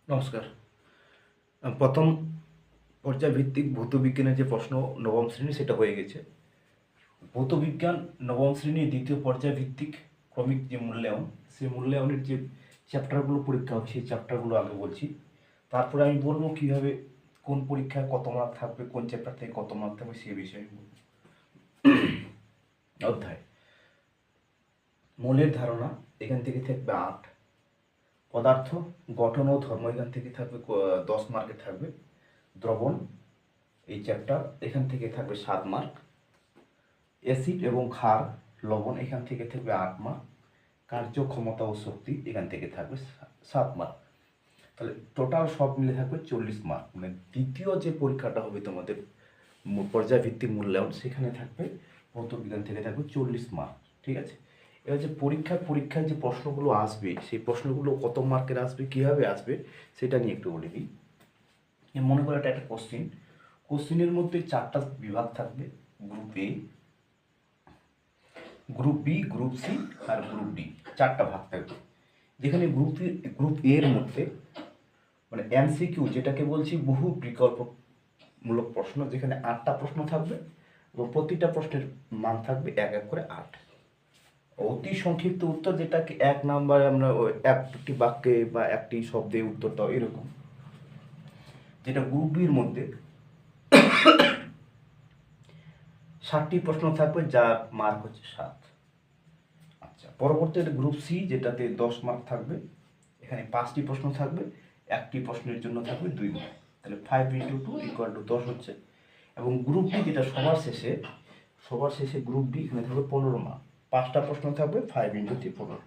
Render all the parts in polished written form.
নমস্কার। প্রথম পর্যায়ভিত্তিক ভৌতবিজ্ঞানের যে প্রশ্ন নবম শ্রেণী সেটা হয়ে গেছে। ভৌতবিজ্ঞান নবম শ্রেণীর দ্বিতীয় পর্যায়ভিত্তিক ক্রমিক যে মূল্যায়ন, সেই মূল্যায়নের যে চ্যাপ্টারগুলো পরীক্ষা হবে সেই চ্যাপ্টারগুলো আগে বলছি। তারপরে আমি বলবো কীভাবে কোন পরীক্ষায় কত মার্ক থাকবে, কোন চ্যাপ্টার থেকে কত মার্ক থাকবে সেই বিষয়ে বলব। অধ্যায় মৌলের ধারণা, এখান থেকে থাকবে 8। পদার্থ, গঠন ও ধর্ম, এখান থেকে থাকবে 10 মার্কে থাকবে। দ্রবণ, এই চ্যাপ্টার, এখান থেকে থাকবে 7 মার্ক। অ্যাসিড এবং ক্ষার, লবণ, এখান থেকে থাকবে 8 মার্ক। কার্য, ক্ষমতা ও শক্তি, এখান থেকে থাকবে 7 মার্ক। তাহলে টোটাল সব মিলে থাকবে 40 মার্ক। মানে দ্বিতীয় যে পরীক্ষাটা হবে তোমাদের পর্যায়ভিত্তিক মূল্যায়ন, সেখানে থাকবে ভৌতবিজ্ঞান থেকে থাকবে 40 মার্ক। ঠিক আছে। এবার যে পরীক্ষায় যে প্রশ্নগুলো আসবে, সেই প্রশ্নগুলো কত মার্কের আসবে, কীভাবে আসবে, সেটা নিয়ে একটু বলে দিই। মনে করে এটা একটা কোশ্চিনের মধ্যে 4টা বিভাগ থাকবে। Group A, group B, group C আর গ্রুপ ডি, 4টা ভাগ থাকবে। যেখানে গ্রুপ এ এর মধ্যে মানে এমসিকিউ যেটাকে বলছি বহু বিকল্পমূলক প্রশ্ন, যেখানে 8টা প্রশ্ন থাকবে এবং প্রতিটা প্রশ্নের মান থাকবে 1 করে 8। অতি সংক্ষিপ্ত উত্তর, যেটাকে 1 নাম্বারে আমরা একটি বাক্যে বা একটি শব্দে উত্তর দাও, এরকম। যেটা গ্রুপ বির মধ্যে 7টি প্রশ্ন থাকবে, যার মার্ক হচ্ছে 7। আচ্ছা, পরবর্তী গ্রুপ সি, যেটাতে 10 মার্ক থাকবে। এখানে 5টি প্রশ্ন থাকবে, একটি প্রশ্নের জন্য থাকবে 2 মার্ক। তাহলে 5 × 2 = 10 হচ্ছে। এবং গ্রুপ ডি, যেটা সবার শেষে গ্রুপ ডি, এখানে থাকবে 15 মার্ক। 5টা প্রশ্ন থাকবে, 5 × 3 15।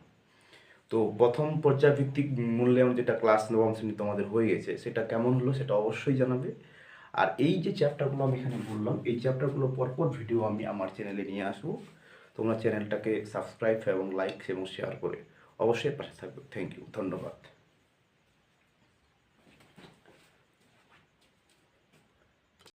তো প্রথম পর্যায়ভিত্তিক মূল্যায়ন যেটা ক্লাস নবম শ্রেণী তোমাদের হয়ে গেছে, সেটা কেমন হলো সেটা অবশ্যই জানাবে। আর এই যে চ্যাপ্টারগুলো আমি এখানে বললাম, এই চ্যাপ্টারগুলো পরপর ভিডিও আমি আমার চ্যানেলে নিয়ে আসবো। তোমরা চ্যানেলটাকে সাবস্ক্রাইব এবং লাইক এবং শেয়ার করে অবশ্যই পাশে থাকবে। থ্যাংক ইউ, ধন্যবাদ।